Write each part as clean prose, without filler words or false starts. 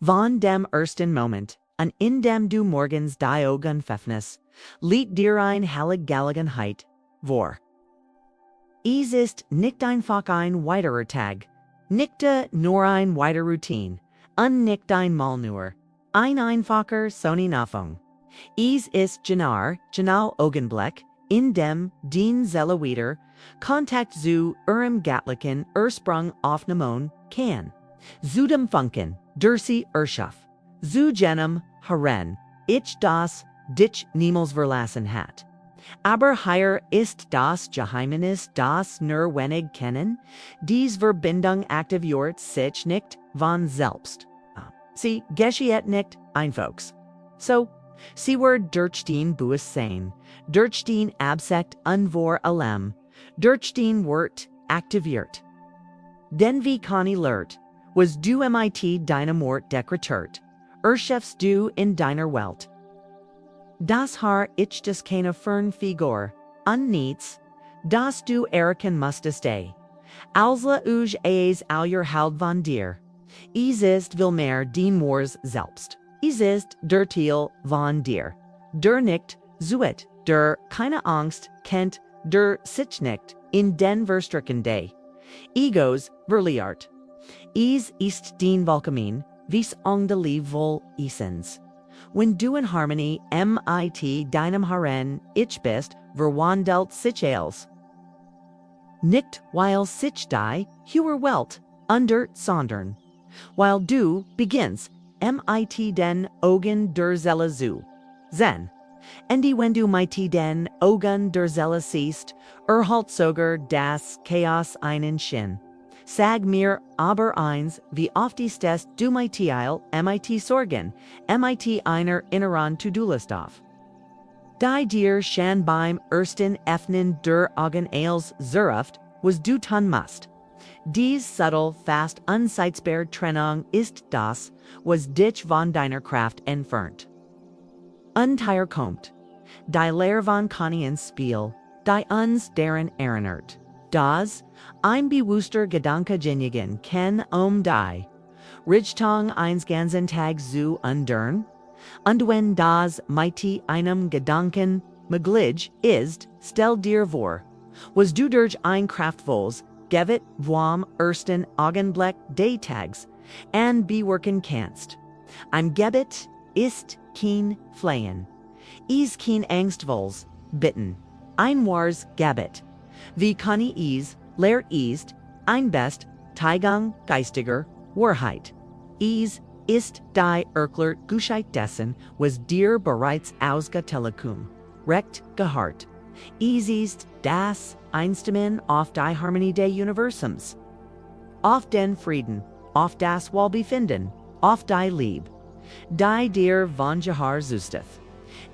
Von dem ersten Moment, an in dem du morgens die Augen öffnest, liegt dir ein Gelegenheit vor. Es ist nicht einfach ein weiterer Tag, nicht nur ein weiter Routine, und nicht einmal nur ein einfacher Sonnenaufgang. Es ist genau Augenblick, in dem die Seele wieder Kontakt zu ihrem göttlichen Ursprung aufnehmen kann. Zu dem Funken, der sie erschuf, zu jenem Höheren, das dich niemals verlassen hat. Aber hier ist das Geheimnis, das nur wenig kennen, dies Verbindung aktiviert sich nicht von selbst. Sie geschieht nicht einfach. So, sie wird durch den Bewusstsein, durch den Absekt und vor allem, durch den Wort aktiviert. Denn wie Connie lehrt, was du mit deinem Wort dekretiert, erschöpfst du in deiner Welt. Das ist das keine Fernfigur, und nichts, das du erkennen musstest. Also es aller Held von dir. Es ist vielmehr den Wars selbst. Es ist der Teil von dir. Der nicht zuet, der keine Angst kennt, der sich nicht in den verstrickende Egos verliert. Es ist den Volkamin, wies ungeliebvoll Essens. Wenn du in Harmonie mit deinem Höheren Ich bist, verwandelt sich alles. Nicht weil sich die höhere Welt under sondern, weil du beginnst mit den Augen der Seele zu sehen. Und wenn du mit den Augen der Seele siehst, erhalt sogar das Chaos einen Sinn. Sag mir aber eins, wie oft ist es du mit Sorgen, mit einer inneren To-Do-List auf. Die dir schon beim ersten Öffnen der Augen als zerruft, was du tun musst. Dies subtle, fast unsichtbare Trennung ist das, was dich von deiner Kraft entfernt. Untier kommt, die Lehr von Connie ins Spiel, die uns daran erinnert. Das, ein bewusster Gedanke genigen kann die Richtung eines ganzen Tag zu ändern, und wenn das mit einem Gedanken möglich ist, stell dir vor, was du durch ein kraftvolles Gebet vom ersten Augenblick des Tags an bewirken kannst. Ein Gebet ist kein Flehen, is kein angstvolles Bitten, ein wahres Gebet. Wie Connie lehrt ist, ein best Teigung geistiger Wahrheit. Ist die Erklärtheit dessen, was dir bereits ausgetelekum, recht gehört. Ist das Einstimmen auf die Harmonie des Universums. Auf den Frieden, auf das Wohlbefinden, auf die Liebe, die dir von Jahar zusteth.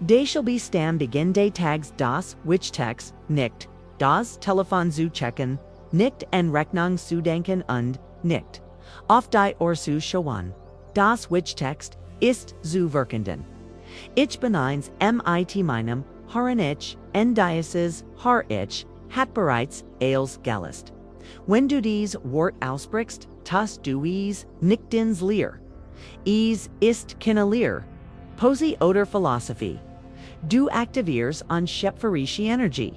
De shall be stam begin des Tags das Text nicht, das Telefon zu checken, nicht en Rechnung zu denken und nicht auf die Ohr zu schauen. Das Text ist zu wirkenden. Ich beneins mit meinem Höheren Ich, en dieses Har Ich, hat bereits als Geist. Wenn du dies Wort aussprichst, tust du es nicht ins Leer. Es ist keine Leer, Posie oder Philosophie. Du aktivierst an schöpferische Energie.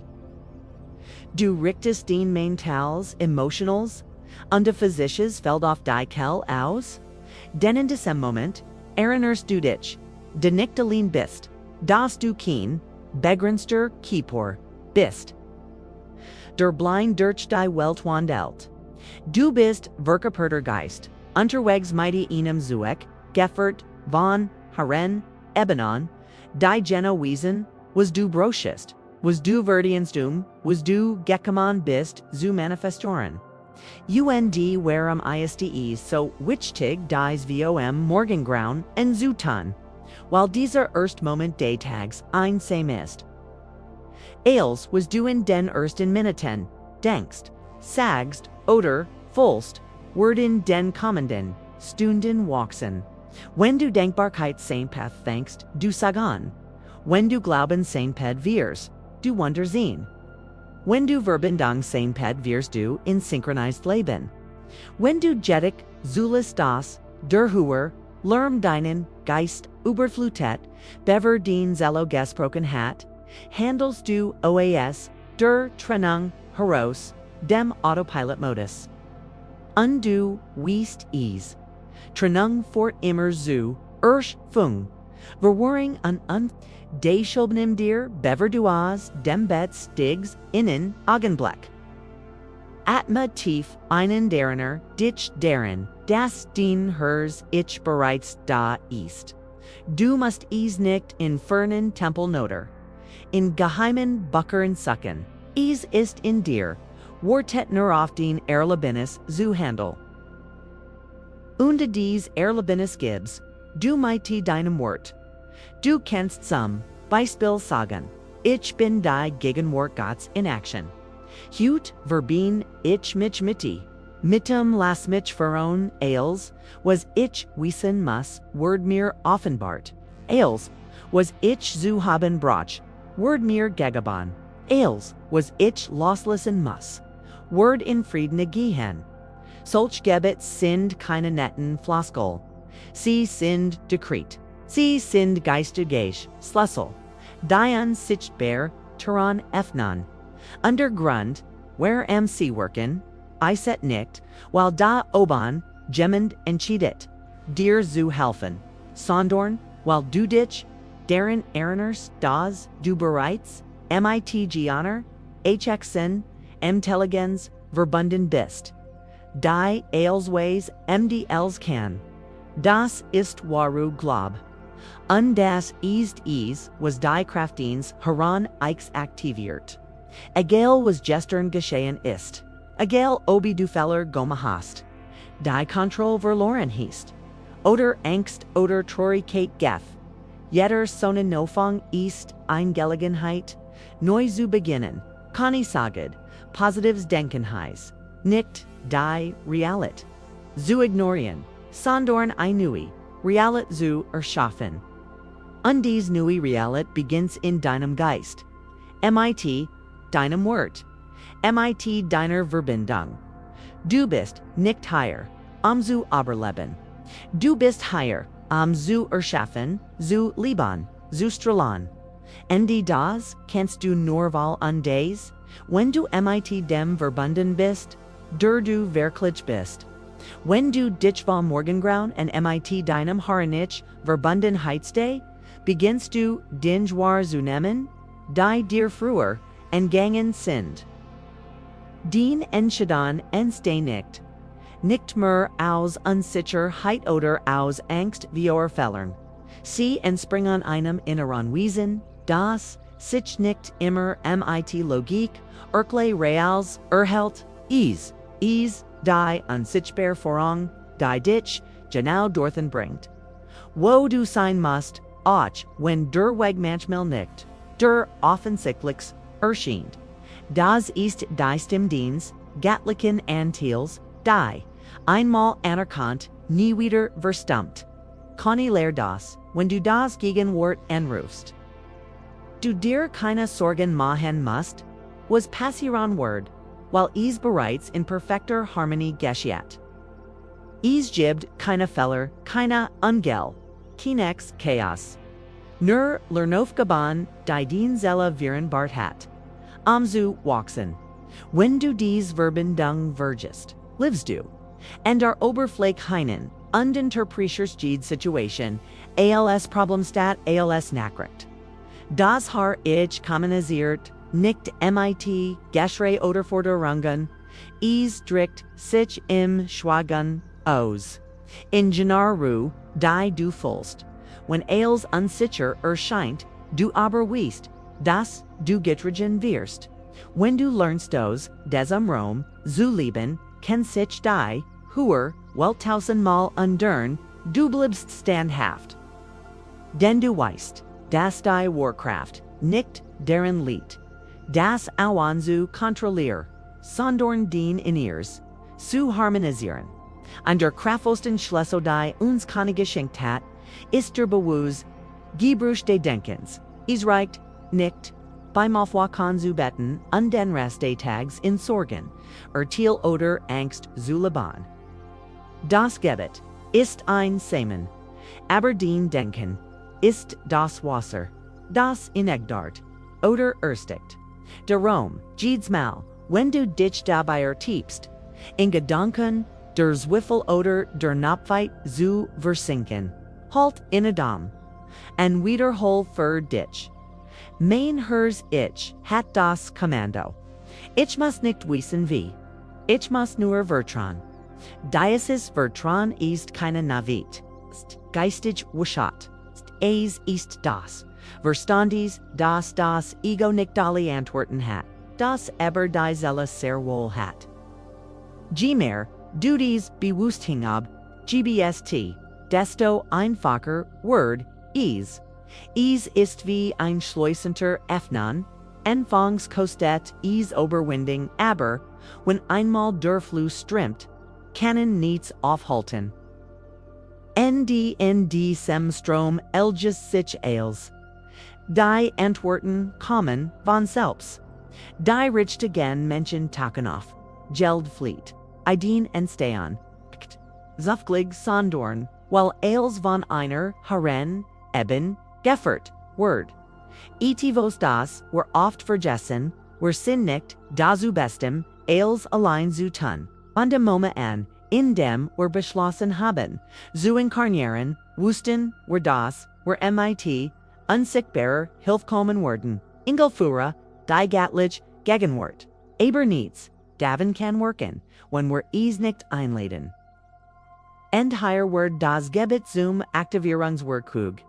Du richtest den mentals, emotionals, und de physisches Feld auf die Kell aus, denn in diesem Moment erinnerst du dich, de nicht allein bist, dass du kein begrenzter Keeper bist. Der blind durch die Welt wandelt. Du bist verkörperter Geist, unterwegs mit einem Zuek, Geffert, von, Höheren, Ebenon, die Genoesen, was du broschest, was du verdienstum, was du gekommen bist zu manifestoren. Und warum ist so wichtig dies vom Morgengrauen en zu tun, weil dieser erst Moment des Tags einsam ist. Als was du in den ersten Minuten denkst, sagst oder fühlst, werden den kommenden Stunden wachsen. Wenn du Dankbarkeit Seinpeth denkst, du sagen. Wenn du Glauben Seinpeth wirst, du Wunder sehen. Wenn du Verbindung Seinpeth wirst du in synchronized Leben. Wenn du Jedik Zulis das, der Höher, deinen, Geist, überflutet, bever den Zello gesprochen hat, handles du oas, der Trennung heraus, dem Autopilot Modus. Undo, wiest ease. Trennung fort immer zu, Fung. Verwarring an de schobnem dir, bever duas, dem bet stigs, innen, Augenblick. Atma tief, einen derener, dich deren, das den hers, ich bereits da ist. Du musst es nicht in fernen Tempel noter. In geheimen Buckern sucken. Es ist in dir, wartet nur auf den Erlebnis zu handel. Unde dies Erlebnis gibs, du mighty deinem Wort. Du kennst zum Beispiel sagen, ich bin die Gegenwart Gottes in Action. Hut verbin ich mich mitti. Mittem las mich veron als, was ich wissen muss, word mir offenbart. Als, was ich zu haben brach, word mir gegeben. Als, was ich loslassen muss, word in Frieden gehen. Solch Gebet sind keine netten Floskel. Sie sind Dekret. Sie sind geistige Schlüssel. Dian sichtbar, Turan öffnen. Undergrund, where am sie worken, I set nicht, while da oben, gemmend entscheidet, dir zu helfen. Sondorn, while du dich, deren Erinnerst das du bereits, mit Gianer, hxen, Intelligenz, verbunden bist. Die Ailsways MDLs kann. Das ist waru Glob. Das ist was die Kraftdienst heran Eichs aktiviert. Egal was gestern geschehen ist. Egal obi du Feller goma hast. Die Kontroll verloren hieß. Oder Angst oder Traurigkeit gef. Jeder Sonnenofang ist Eingelegenheit. Neu zu beginnen. Conny saged. Positives denken heiß. Nicht die Realit. Zu ignorieren. Sondorn inui. Realit zu erschaffen. Undies nui Realit begins in deinem Geist. Mit deinem Wort. Mit deiner Verbindung. Du bist nicht higher, zu Oberleben. Du bist higher, zu erschaffen, zu lieben, zu strahlen. Endi das kannst du nur wahl days, wenn du mit dem verbunden bist, der du wirklich bist. Wenn du dich vom Morgengrauen und mit deinem harnisch Verbundenheitsday, beginnst du den Joar zu nehmen, die dir früher entgangen sind. Den Entscheiden entsteh nicht mehr aus Unsicherheit oder aus Angst wir Fellern. Sie entspringen einem inneren Wesen, das sich nicht immer mit Logik, Erkle Reals, erhält, is, die unsichtbar Vorrang, die dich genau dorthin bringt. Wo du sein musst, auch wenn der Weg manchmal nicht, der offensichtlich erscheint. Das ist die Stimmdienst, Gatlichen Antils, die, einmal anerkannt, nie wieder verstummt. Conny lehr das, wenn du das Gegenwart anrufst. Du dir keine Sorgen machen musst, was passieren wird, while es bereits in perfekter Harmonie geschieht. Es gibt keine Fehler, keine Ungel, keines Chaos. Nur Lernaufgaben, die den Seele viren Bart hat. Zu wachsen. Wenn du dies Verbindung vergist, livst du. En der Oberfläche und interpretierst jede Situation, als Problemstat, als Nachricht. Das har ich kommunisiert, nicht mit Geschrei oder Forderungen, es drückt sich im Schwagen aus. In Genar Ruhe, die du fühlst. Wenn als unsicher erscheint, du aber weißt, dass du getrieben wirst. Wenn du lernst diesem Raum zu lieben, kann sich die höher, tausendmal undern, du bleibst standhaft. Denn du weißt, dass die Warkraft nicht deren liegt. Das Auen zu kontrollieren, sondern den Inners zu harmonisieren. An der kraftvollsten Schlüssel die uns Conny geschenkt hat, ist der Bewusst, Gebruch des Denkens. Es reicht nicht, beim Aufwachen zu beten und den Rest des Tags in Sorgen, Thiel oder Angst zu leben. Das Gebet ist ein Samen, Aberdeen denken, ist das Wasser, das inegdart, oder ersticht. Der Rom, Jeedsmal, wenn du dich dabei ertiebst, in Gedanken, der Zwiffel oder der Napfheit zu versinken, halt in Adam, en wiederhol für dich. Mein Herz ich hat das Kommando. Ich muss nicht wissen wie. Ich muss nur vertrauen. Dieses Vertrauen ist keine Navit. Geistig wuschat. Es ist das. Verstandies, das Ego nicht alle Antworten hat. Das aber die Seele sehr wohl hat. Gmer, du dies bewusst hingab, gbst, desto einfacher Word is. Is ist wie ein schleusender Öffnen, anfangs kostet is Oberwinding, aber, wenn einmal der Fluss strömt, kann nichts aufhalten. In diesem Strom elges sich als. Die Antworten kommen von selbst. Die richtigen Menschen taken auf. Geld fleet. Ideen entstehen. Zufglig sondorn, weil als von einer Herren, eben, Geffert, Word. Etivos das, were oft vergessen, were sin nicht, dazu bestem, als allein zu tun. Von dem Moment an, in dem were beschlossen haben, zu inkarnieren, wussten, were das, were mit, unsichtbarer, hilfkommen worden, Ingelfura, die Gatlich, Gegenwart. Aber nichts, daven kann worken, wenn wir es nicht einleiten. Endhigher Word das Gebet zum Aktivierungswerkzeug.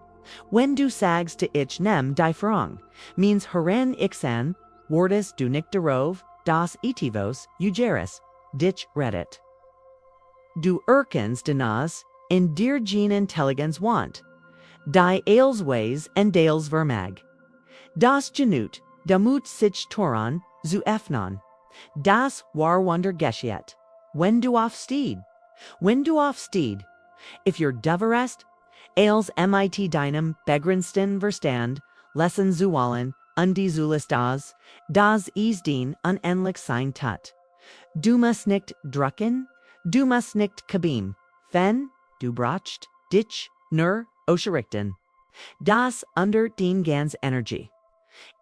Wenn du sagst zu ich nem die Führung, means Höheren ixan, Wortes du nicht darauf, das etivos, ugeris, dich redet. Du erkennst nas, in dir gene Intelligenz want, die Ailsways and Dales Vermag. Das Genut, damut sich Toran, zu öffnen. Das war Wunder geschieht. Wenn du aufsteht. Wenn du aufsteht. If you're Doverest, als mit deinem begrensten Verstand, Lesson zuwallen, undiezulis das is den unendlich sein tut. Du musst nicht drucken, du musst nicht kabim, wenn, du brauchst, dich, nur, ausrichten. Das unter den ganz Energie.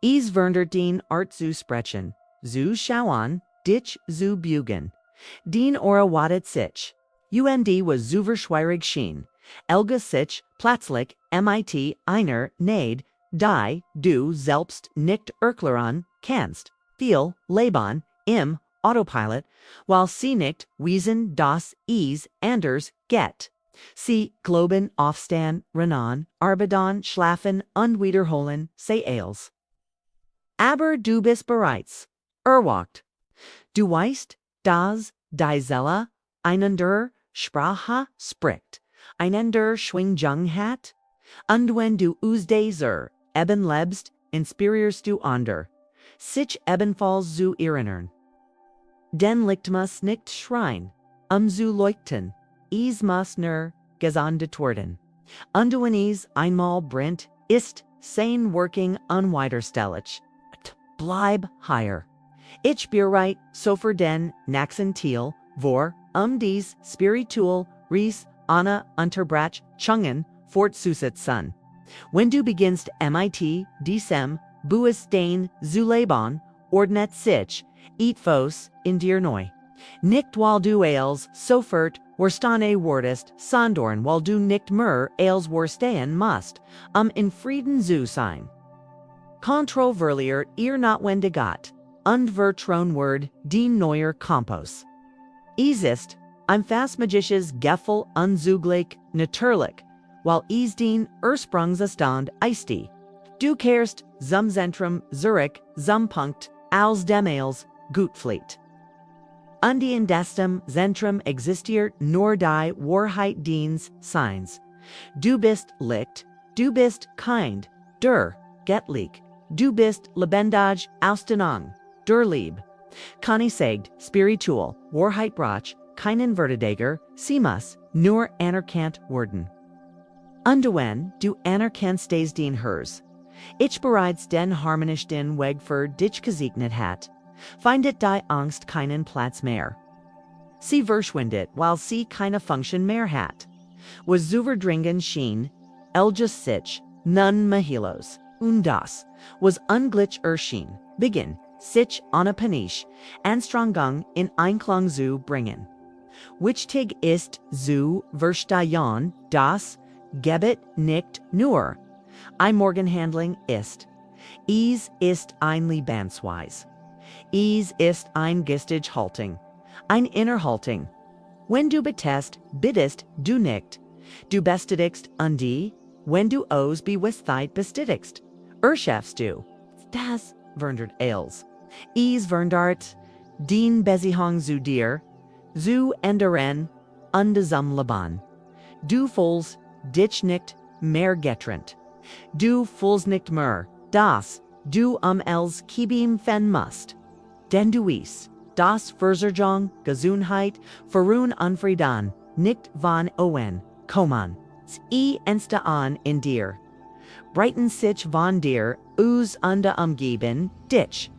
Es verndert den Art zu sprechen, zu schauen, dich zu bügen. Den Ora wadet sich. Und was zu verschwierig schien. Elga sich, plötzlich, mit einer Nade, die du selbst nicht erklären kannst, viel Leben im Autopilot, weil sie nicht wissen, dass es anders geht. Sie glauben, aufstehen, rennen, arbeiten, schlafen und wiederholen, sei als. Aber du bist bereits erwacht. Du weißt, dass die Seele einander Sprache spricht, einander Schwingung hat, und wenn du aus dieser eben lebst, inspirierst du ander, sich ebenfalls zu erinnern. Denn liegt muss nicht schreien, zu leuchten, es muss nur gesandet werden. Und wenn es einmal brennt, ist sein Working unwiderstehlich. Bleib higher. Ich bereit, so für den nächsten Teil, vor, dies spiritual, Ries, Anna, Unterbrach, Chungen, fortzusetzen. Wenn du beginnst mit, diesem, Buestain, zu leben, ordnet sich, etwas in dir neu. Nicht weil du als sofort warstane wordest, sondern weil du nicht mehr als warstehen musst, in Frieden zu sein. Kontroverlier notwendigat, und Word, den neuer Kompos. Es ist, fast magisches Gefühl unzugleich, natürlich, weil es den Ursprungsstand ist. Du kehrst zum Zentrum Zurich, zum Punkt, als dem als Gutfleet. Und in diesem Zentrum existiert nur die Wahrheit des Seins. Du bist Licht, du bist kind, der Getlich, du bist lebendig Ausdehnung, der Lieb. Connie sagt, spiritual, Wahrheit brach, keinen Verteidiger, sie muss nur anerkannt werden. Und wenn du anerkennst den Hers, ich bereits den harmonischen Weg für dich gesegnet hat, findet die Angst keinen Platz mehr. Sie verschwindet, weil sie keine Funktion mehr hat. was Zuverdringen schien, Eljas sich, nun Mahilos, das, was unglitch erschien, beginn, sich ohne Panisch, Anstrengung in Einklang zu bringen. Wichtig ist zu verstehen, das Gebet nicht nur ein Morgenhandling ist. Es ist ein Lebensweise. Es ist ein Gestige Haltung, ein Innerhaltung. Wenn du betest, bittest du nicht. Du bestätigst die, wenn du aus Bewusstheit bestätigst. Erschäfst du. Das verndert alles. Es verndert den Beziehung zu dir, zu anderen, diesem Leben. Du fühlst dich nicht mehr getrennt. Du fühlst nicht mehr, dass du els Kibim fen musst. Denn du weißt, dass Versorgung, Gesundheit, Führung und Frieden nicht von oben kommen. Sie entstehen in dir. Breiten sich von dir aus und umgeben dich,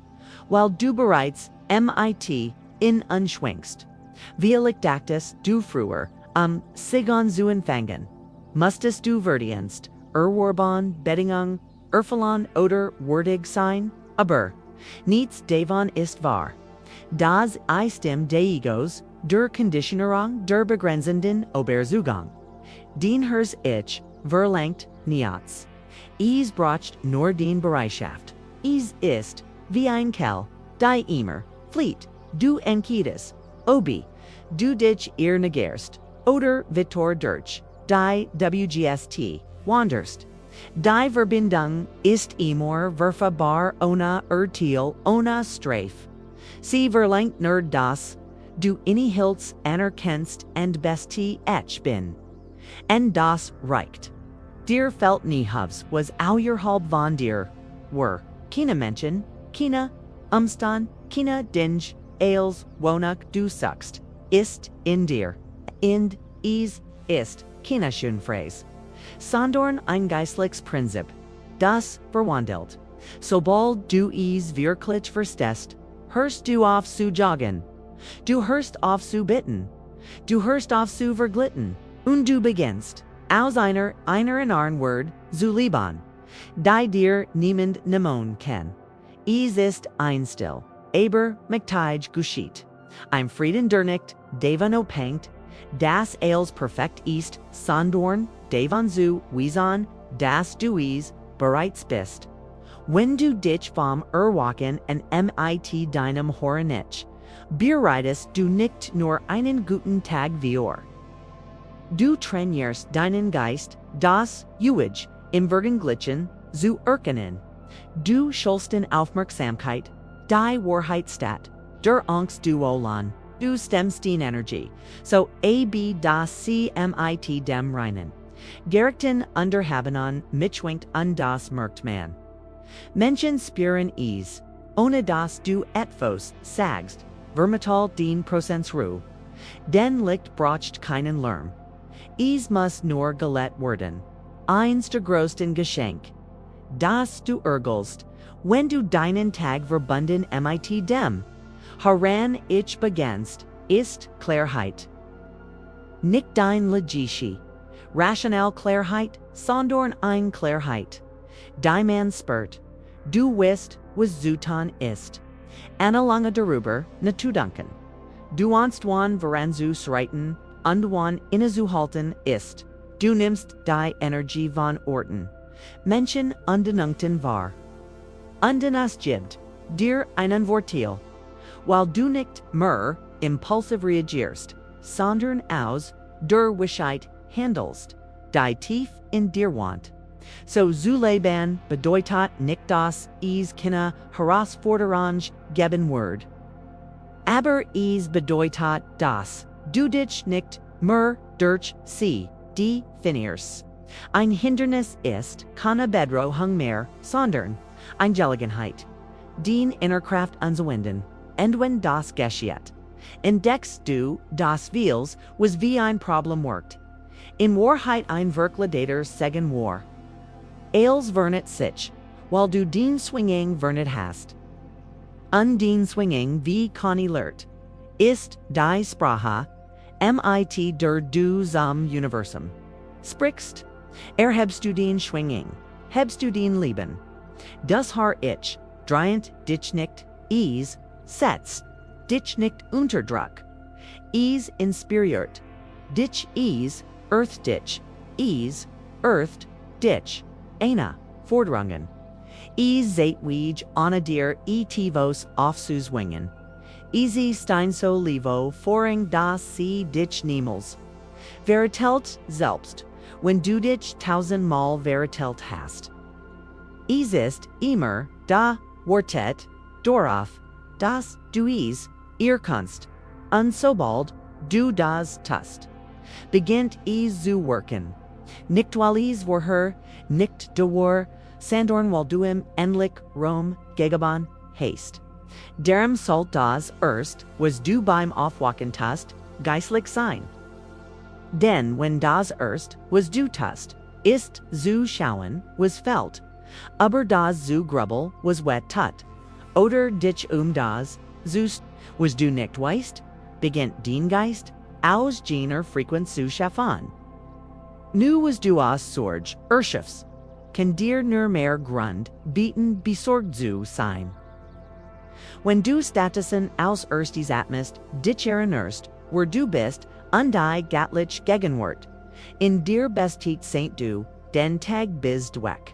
weil du bereits mit in schwenkst. Vielleicht dachtest du früher, Sigon zu empfangen. Musstest du verdienst, Erworben, Bedingung, erfüllen oder würdig sein, aber nichts davon ist wahr. Das ist des Egos, der Konditionierung der begrenzenden Oberzugang. Den Hers Ich verlangt nichts. Es braucht nur den Bereitschaft. Es ist wie ein Kell, die immer flieht. Du enquetes, obi, du dich negierst, oder Vitor durch, die WGST, wanderst. Die Verbindung ist immer verfügbar ohne Urteil, ohne Streif. Sie verlangt nur, dass du innehältst, anerkennst und ich bin. Und das reicht. Dir fällt nichts, was außerhalb von dir were. Keine Menschen, keine Umstand, keine Dinge, als wonach du suchst, ist in dir. Und es ist keine Schönphrase, sondern ein geistliches Prinzip, das verwandelt. Sobald du es wirklich verstehst, hörst du auf zu jagen. Du hörst auf zu bitten. Du hörst auf zu verglitten. Und du beginnst, aus einer inneren Wort zu leben, die dir niemand nehmen kann. Es ist einstill, aber mächtig geschieht. Ein Frieden der nicht davon abhängt, dass als perfekt ist, sondern davon zu wissen, dass du es bereits bist. Wenn du dich vom Erwachen und mit deinem Höheren Ich bereitest du nicht nur einen guten Tag wie Du trainierst deinen Geist, das Juwig, im Verglichen zu erkennen. Du schulst in Aufmerksamkeit, die Wahrheit statt, der Angst du olan. Du stemmst in Energie, so das mit dem Reinen. Gerichten unterhaben mitschwingt und das merkt man. Menschen spüren es, ohne dass du etwas sagst, vermittel den Prozess Ruhe. Denn Licht braucht keinen Lärm. Es muss nur gelehrt werden. Eins der größten Geschenk, das du ergilst, wenn du deinen Tag verbunden mit dem Höheren Ich beginnst, ist Klarheit. Nicht dein Logische, rational Klarheit, sondern ein Klarheit. Die man spürt, du weißt, was zu tun ist. Eine lange darüber nachzudenken. Du ahnst wann woran zu schreiten und wann innezuhalten ist. Du nimmst die Energie von Orten, Menschen unbedankten wahr. Und es gibt dir einen Vorteil, weil du nicht mehr impulsiv reagierst, sondern aus der Weisheit handelst, die tief in dir wohnt. So zu leben bedeutet nicht, dass es keine Herausforderung geben wird. Aber es bedeutet, dass du dich nicht mehr durch sie definierst. Ein Hindernis ist keine Bedrohung mehr, sondern eine Gelegenheit, den Innerkraft anzuwenden. Und wenn das geschieht, entdeckst du, dass vieles, was wie ein Problem wirkt, in Wahrheit ein Verkleideter Segen war. Els vernet sich, weil du den Swinging vernet hast. Und den Swinging wie Conny lehrt, ist die Sprache mit der du zum Universum. sprichst, hebst du den schwinging, hebst du den Leben, das Haar ich, dreient dich nicht, setzt dich nicht unter Druck, inspiriert, dich earth dich, earthed dich, einer, Vordrungen, zeitweeg ana dir tivos aufzuzwingen, easy steinso levo voring das sie dich niemals, veritelt selbst, wenn du dich tausendmal veritelt hast. Es ist immer da Wortet, Doraf, das du ihr kannst, und sobald du das tust, beginnt zu wirken. Nicht weil es vorher, nicht dauer, sondern weil du im endlich Rom gegeben hast. Darum sollt das erst, was du beim Aufwachen tust, geistlich sein. Denn wenn das erst, was du tust, ist zu schauen, was fällt, aber das zu grubbel, was wet tut, oder dich das, was du nicht weißt, beginnt den Geist, aus jener Frequenz zu schaffen. Nu was du aus Sorge, Erschiffs, kann dir nur mehr Grund bieten besorgt zu sein. Wenn du Statusen aus erstis atmest, dich erinnerst, wo du bist, und die gatlich Gegenwart, in dir bestit Saint du, den Tag bist weg.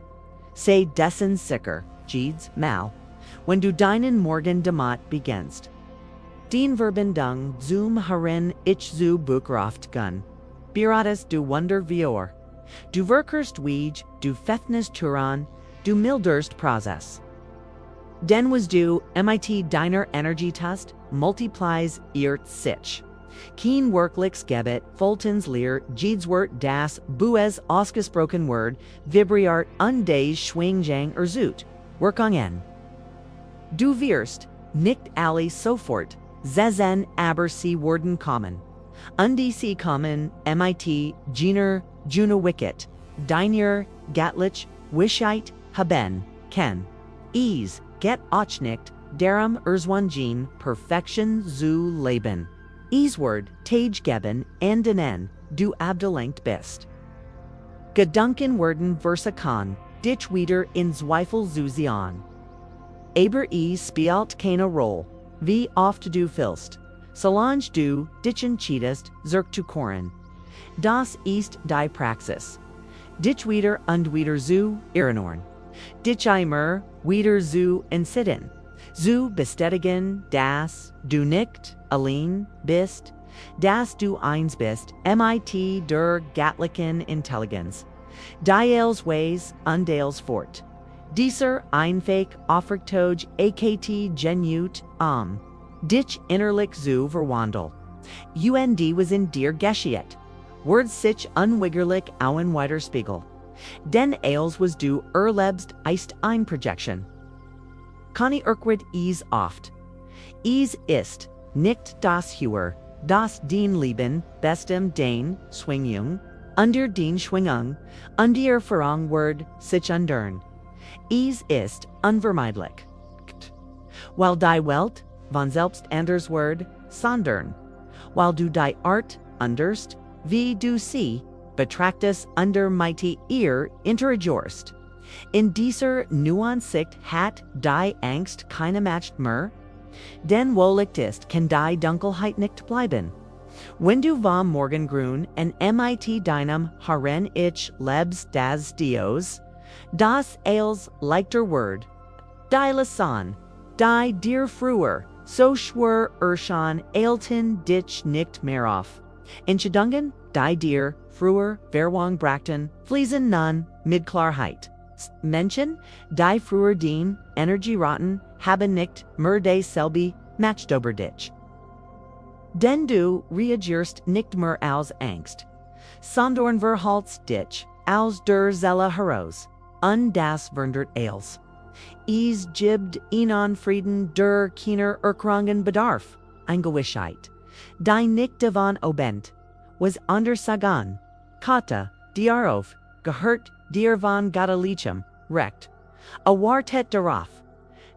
Sei dessen sicher, jedes Mal, wenn du deinen Morgen damit beginnst. Den Verbindung zum Höheren zu Buchraft gun. Beratest du Wunder vior. Du wirkerst weeg, du fefnest turan, du milderst Prozess. Den was du deiner Energie tust, multiplies sich. Keen worklicks Gebet, Fultons leer, Jeedswort das, Bues ausgesprochen Word, Vibriart undays Schwingjang Zut, Work on en. Du wirst, nicht alle sofort, zezen aber sie worden kommen. Sie kommen, jener, Juna Wicket, deiner, Gatlich, Wischheit, haben, ken. Get auch nicht, darum erzwangen, Perfektion zu leben. Word, Tage geben, und deinen, du abgelenkt bist. Gedanken werden versakan, dich wieder in Zweifel zu ziehen. Aber spielt keine Rolle, wie oft du willst, solange du dich entschiedest, zu koren. Das ist die Praxis. Dich wieder und wieder zu erinnern. Dich immer wieder zu entsinnen. Zu bestätigen, dass du nicht allein bist, dass du eins bist, der gatlichen Intelligenz, Diels Ways und Diels Fort. Dieser Einweg offertog akt genut dich innerlich zu verwandel. Und was in dir geschiet. Word sich unwiggerlich auen weiter Spiegel. Den Eils was du erlebst ist ein Projection. Conny Urquid oft. Ist nicht das Höher, das den Leben, bestem den Schwingung, under den Schwingung, und Erfahrung Word sich undern. Ist unvermeidlich. Weil die Welt, von selbst anders Word, sondern. Weil du die Art underst, wie du sie, betrachtest under mighty interjorst. In dieser Nuansicht hat die Angst keine Macht mehr, denn wo Licht ist, kann die Dunkelheit nicht bleiben. Wenn du vom Morgengrauen und deinem Höheren lebst das Dios, das als leichter Word, die Lesson, die dir früher, so schwer schon eilten dich nicht mehr auf. Entscheidungen, die dir früher verwang brachten, fließen nun mit Klarheit. Menschen, die früher den Energie rotten, haben nicht mehr dieselbe Macht über dich. Denn du reagierst nicht mehr aus Angst, sondern verhaltst dich aus der Seele heraus, und das verndert eils. Es gibt ihnen Frieden der keiner Erkrungen bedarf, ein Gewissheit, die nicht davon obent, was anders sagen, Kata, diarauf, gehört dir von Gadalichem, recht, a wartet darauf,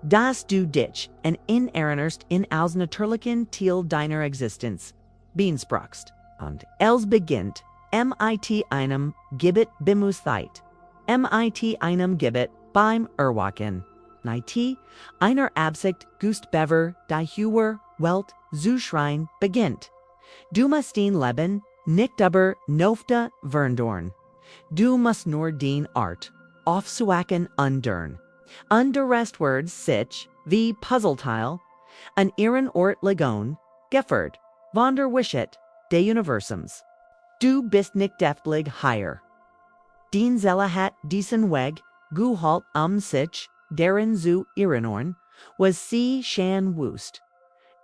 dass du dich en erinnerst in aus natürlichen Teil deiner Existenz, beensprachst, und els beginnt, mit einem Gebet bewusst, Zeit, mit einem Gebet beim Erwachen, nicht einer Absicht gust bever die Höhe Welt zu schreien beginnt. Du musst den Leben nicht aber nofte verndorn. Du musst nur den Art aufzuwachen undern. Und der Restwort sich, wie Puzzleteil, an ihren Ort legon, geford, von der Wishet, de Universums. Du bist nicht deftlig higher. Den Zelle hat diesen Weg, gehalt sich, deren zu erinnern, was sie schon wusst.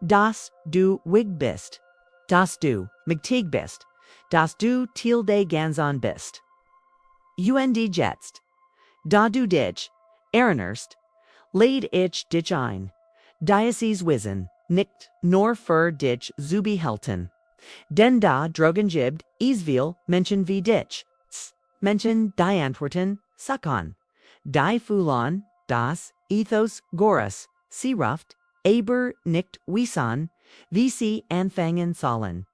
Dass du wig bist, dass du migtig bist, dass du tilde ganzon bist. Und jetzt, da du dich, erinnerst, leid ich dich ein, Diocese wissen, nicht nur für dich zu behalten. Denn da drogen gibt, will Menschen wie dich, Menschen die Antworten, suckon, die Fulon, das Ethos Goras, sie ruft, aber nicht wissen, wie sie anfangen sollen.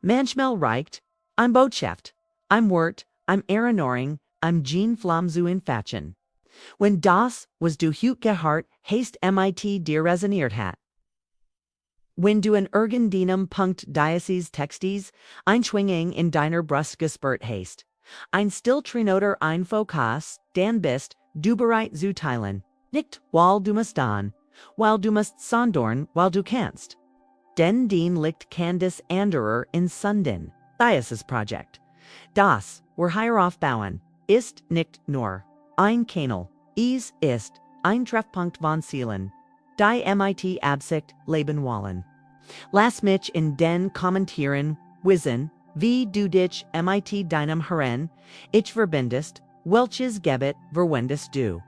Manchmal reicht, ein Botschaft, ein Wort, ein Erinnerung, ein Gene Flamm zu entfachen. Wenn das, was du hut gehört hast mit dir resoniert hat. Wenn du in irgendeinem Punkt Diocese Textes einschwinging in deiner Brust gespürt hast, ein Stilltrinoter ein Fokus, dann bist du bereit zu teilen, nicht weil du musst dann, weil du musst sondern weil du kannst. Denn den liegt Candice anderer in Sunden, Diocese Project. Das, wir hierauf bauen, ist nicht nur ein Kanal, es ist ein Treffpunkt von Seelen, die mit Absicht leben wollen. Lass mich in den Kommentaren wissen, wie du dich mit deinem Herren, ich verbindest, welches Gebet verwendest du.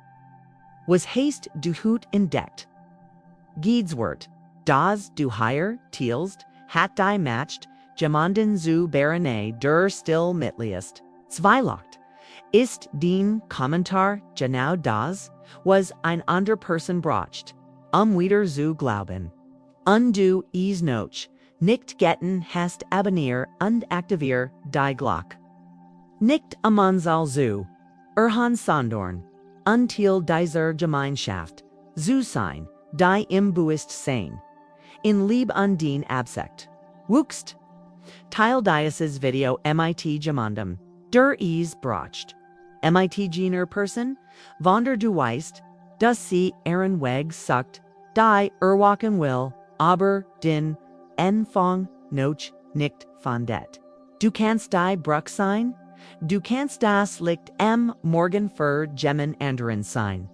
Was hast du hut entdeckt? Giedswort, das du hier teilst, hat die matcht, jemanden zu berene der still mitliest. Zweilacht. Ist den Kommentar genau das, was ein ander Person bracht, wieder zu glauben. Und du es noch, nicht getten hast abonnier und aktivier die Glock. Nicht amansal zu, erhan sondern, until dieser Gemeinschaft, zu sein, die im Bewusst sein. In Lieb an den Absicht. Wuchst. Teil dieses Video mit jemandem, der es bracht. Mit jener Person, von der du weißt, dass sie ihren Weg sucht, die erwachen will, aber den Anfang noch nicht findet. Du kannst die Bruch sein, du kannst das Licht am Morgen für Gemmen anderen sein.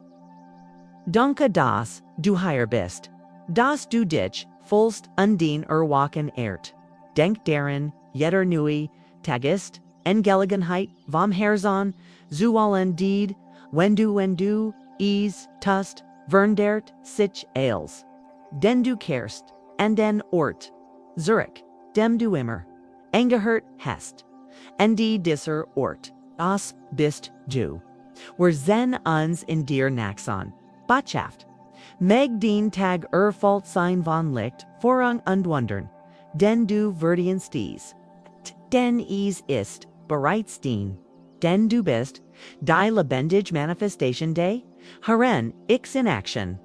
Danke, dass du hier bist, dass du dich fühlst und den Erwachen ehrt. Denk daran, jeder neue Tag ist Gelegenheit vom Herzen zu allen Died, wenn du es tust, verndert sich alles. Denn du kehrst an den Ort, Zurich, dem du immer angehört hast. Und dieser Ort, das bist du. Wir sehen uns in dir nachsehen. Botschaft. Meg den Tag erfüllt sein von Licht, Vorrang und Wundern, denn du verdienst dies. Denn es ist bereits den, denn du bist, die lebendige Manifestation des Herren X in Action.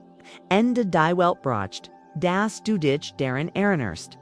Ende die Welt bracht, dass du dich daran erinnerst.